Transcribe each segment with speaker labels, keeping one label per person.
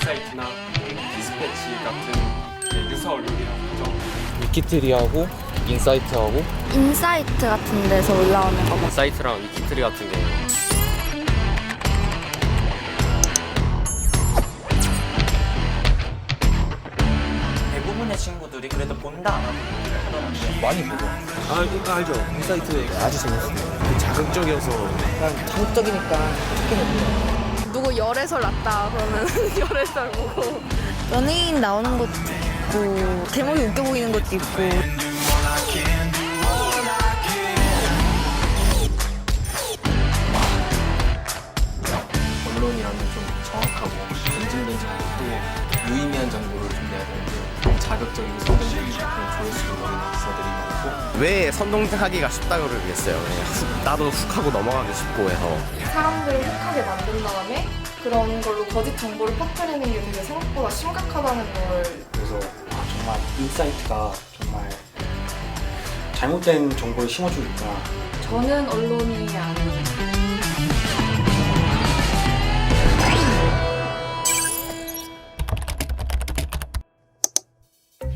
Speaker 1: 인사이트나 디스패치 같은 유사 언론이라고 하죠.
Speaker 2: 위키트리하고 인사이트하고
Speaker 3: 인사이트 같은 데서 올라오는 거 봐.
Speaker 4: 사이트랑 위키트리 같은 경우
Speaker 5: 대부분의 친구들이 그래도 본다 안 하고 하더라고요.
Speaker 2: 많이 보죠.
Speaker 6: 아, 이거 알죠. 인사이트 아주 재밌어요. 자극적이어서.
Speaker 2: 그냥 자극적이니까 특히는
Speaker 3: 누구 열애설 났다 그러면 열애설 보고 연예인 나오는 것도 있고 제목이 웃겨 보이는 것도 있고.
Speaker 7: 언론이라면 좀 정확하고 검증된 정보도 유의미한 정보를 좀 내야 되는데 자극적이고 선동적인 그런 조회수를 노리는 기사들이 많고
Speaker 6: 왜 선동하기가 쉽다고 그러겠어요. 그냥 나도 훅 하고 넘어가기 쉽고 해서.
Speaker 8: 사람들을 혹하게 만든 다음에 그런 걸로 거짓 정보를 퍼뜨리는 게 되게 생각보다 심각하다는 걸.
Speaker 9: 그래서 정말 인사이트가 정말 잘못된 정보를 심어주고 있구나.
Speaker 8: 저는 언론이 아니에요.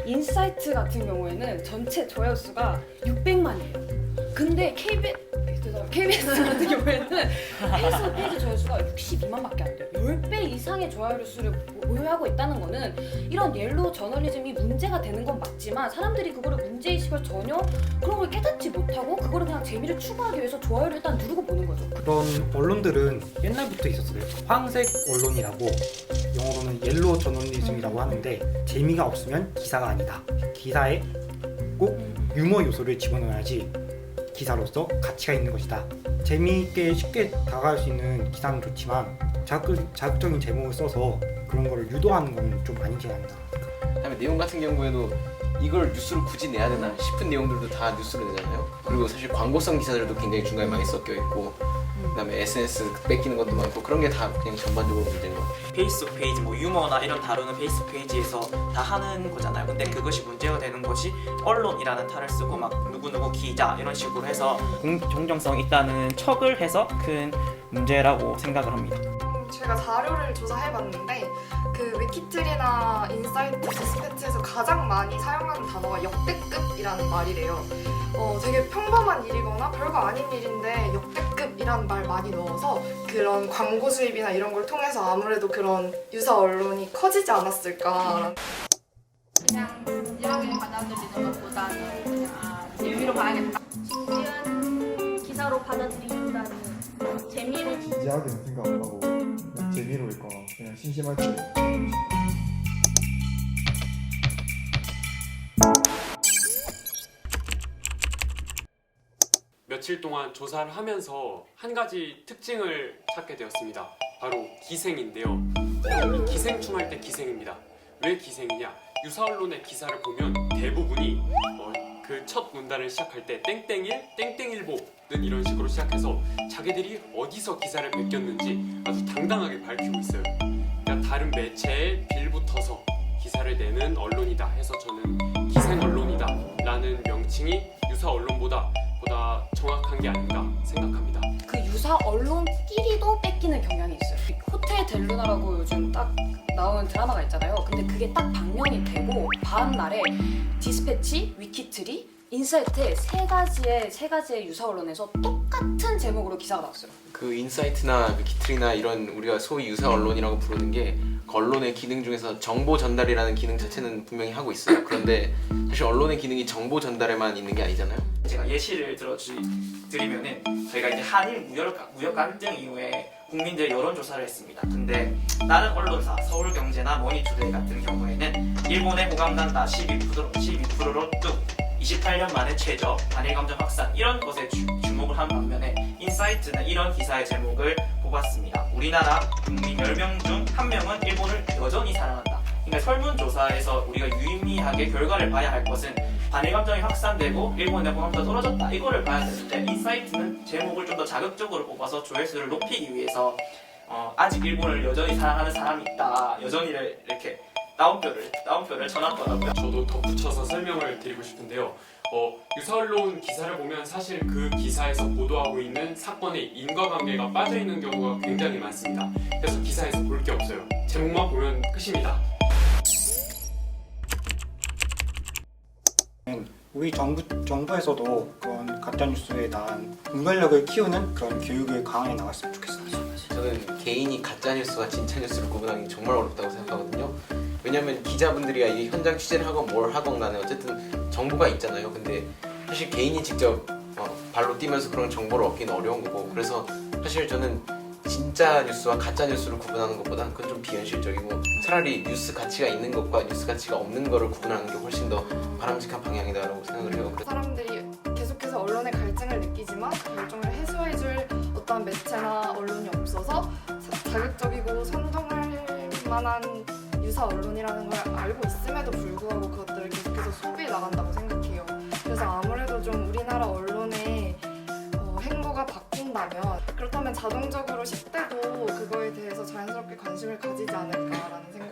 Speaker 10: 인사이트 같은 경우에는 전체 조회수가 600만이에요. 근데 KBS 같은 경우에는 페이스북 페이지 조회수가 62만밖에 안 돼요. 10배 이상의 조회수를 보유하고 있다는 거는 이런 옐로우 저널리즘이 문제가 되는 건 맞지만 사람들이 그거를 문제의식을 전혀 그런 걸 깨닫지 못하고 그거를 그냥 재미를 추구하기 위해서 좋아요를 일단 누르고 보는 거죠.
Speaker 9: 그런 언론들은 옛날부터 있었어요. 황색 언론이라고, 영어로는 옐로우 저널리즘이라고 하는데 재미가 없으면 기사가 아니다. 기사에 꼭 유머 요소를 집어넣어야지 기사로서 가치가 있는 것이다. 재미있게 쉽게 다가갈 수 있는 기사는 좋지만 자극적인 제목을 써서 그런 거를 유도하는 건 좀 아니지 않나.
Speaker 7: 그다음에 내용 같은 경우에도 이걸 뉴스로 굳이 내야 되나 싶은 내용들도 다 뉴스로 내잖아요. 그리고 사실 광고성 기사들도 굉장히 중간에 많이 섞여 있고 그다음에 SNS 뺏기는 것도 많고 그런 게 다 그냥 전반적으로 문제인 것 같아요.
Speaker 5: 페이스북 페이지 뭐 유머나 이런 다루는 페이스북 페이지에서 다 하는 거잖아요. 근데 그것이 문제가 되는 것이 언론이라는 탈을 쓰고 막 누구누구 기자 이런 식으로 해서 정정성 있다는 척을 해서 큰 문제라고 생각을 합니다.
Speaker 8: 제가 자료를 조사해봤는데 그 위키트리나 인사이트, 디스패치에서 가장 많이 사용하는 단어가 역대급이라는 말이래요. 되게 평범한 일이거나 별거 아닌 일인데 역대급이라는 말 많이 넣어서 그런 광고 수입이나 이런 걸 통해서 아무래도 그런 유사 언론이 커지지 않았을까.
Speaker 11: 그냥 부지런히 받아들이는 것보다는 그냥 재미로 봐야겠다. 신기한 기사로 받아들인다는 재미를
Speaker 12: 진지하게는 생각 안 하고 그냥 재미로 읽거나 그냥 심심할 때
Speaker 1: 며칠 동안 조사를 하면서 한 가지 특징을 찾게 되었습니다. 바로 기생인데요. 이 기생충 할 때 기생입니다. 왜 기생이냐? 유사 언론의 기사를 보면 대부분이 그 첫 문단을 시작할 때 땡땡일, 땡땡일보는 이런 식으로 시작해서 자기들이 어디서 기사를 베꼈는지 아주 당당하게 밝히고 있어요. 그러니까 다른 매체에 빌붙어서 기사를 내는 언론이다 해서 저는 기생 언론이다 라는 명칭이 유사 언론보다 정확한 게 아닌가 생각합니다.
Speaker 10: 그 유사 언론끼리도 뺏기는 경향이 있어요. 호텔 델루나라고 요즘 딱 나온 드라마가 있잖아요. 근데 그게 딱 방영이 되고 다음 날에 디스패치, 위키트리, 인사이트의 세 가지의 유사 언론에서 똑같은 제목으로 기사가 나왔어요.
Speaker 7: 그 인사이트나 위키트리나 이런 우리가 소위 유사 언론이라고 부르는 게 언론의 기능 중에서 정보 전달이라는 기능 자체는 분명히 하고 있어요. 그런데 사실 언론의 기능이 정보 전달에만 있는 게 아니잖아요.
Speaker 5: 제가 예시를 드리면은 저희가 이제 한일 무역 갈등 이후에 국민들 여론조사를 했습니다. 근데 다른 언론사 서울경제나 머니투데이 같은 경우에는 일본에 호감난다 12%로 뚝 28년 만에 최저 반일 감정 확산 이런 것에 주목을 한 반면에 인사이트는 이런 기사의 제목을 뽑았습니다. 우리나라 국민 10명 중 1명은 일본을 여전히 사랑한다. 그러니까 설문조사에서 우리가 유의미하게 결과를 봐야 할 것은 반일 감정이 확산되고 일본의 호감도가 떨어졌다 이거를 봐야 되는데 인사이트는 제목을 좀 더 자극적으로 뽑아서 조회수를 높이기 위해서 아직 일본을 여전히 사랑하는 사람이 있다 여전히 이렇게 다운표를 쳐놨더라고요.
Speaker 1: 저도 덧붙여서 설명을 드리고 싶은데요. 유사 언론 기사를 보면 사실 그 기사에서 보도하고 있는 사건의 인과관계가 빠져있는 경우가 굉장히 많습니다. 그래서 기사에서 볼 게 없어요. 제목만 보면 끝입니다.
Speaker 9: 우리 정부에서도 그런 가짜뉴스에 대한 분별력을 키우는 그런 교육을 강하게 나갔으면 좋겠어요.
Speaker 7: 저는 개인이 가짜뉴스와 진짜뉴스를 구분하기 정말 어렵다고 생각하거든요. 왜냐면 기자분들이 이게 현장 취재를 하건 뭘 하건 간에 어쨌든 정보가 있잖아요. 근데 사실 개인이 직접 발로 뛰면서 그런 정보를 얻기는 어려운 거고, 그래서 사실 저는 진짜 뉴스와 가짜 뉴스를 구분하는 것보다 그건 좀 비현실적이고, 차라리 뉴스 가치가 있는 것과 뉴스 가치가 없는 거를 구분하는 게 훨씬 더 바람직한 방향이다라고 생각을 해요.
Speaker 8: 사람들이 계속해서 언론의 갈증을 느끼지만 갈증을 해소해줄 어떤 매체나 언론이 없어서 자극적이고 선동할 만한 유사 언론이라는 걸 알고 있음에도 불구하고 그것들을 계속해서 소비해 나간다고 생각해요. 그래서 아무래도 좀 우리나라 언론의 행보가 바뀐다면, 그렇다면 자동적으로 10대도 그거에 대해서 자연스럽게 관심을 가지지 않을까라는 생각이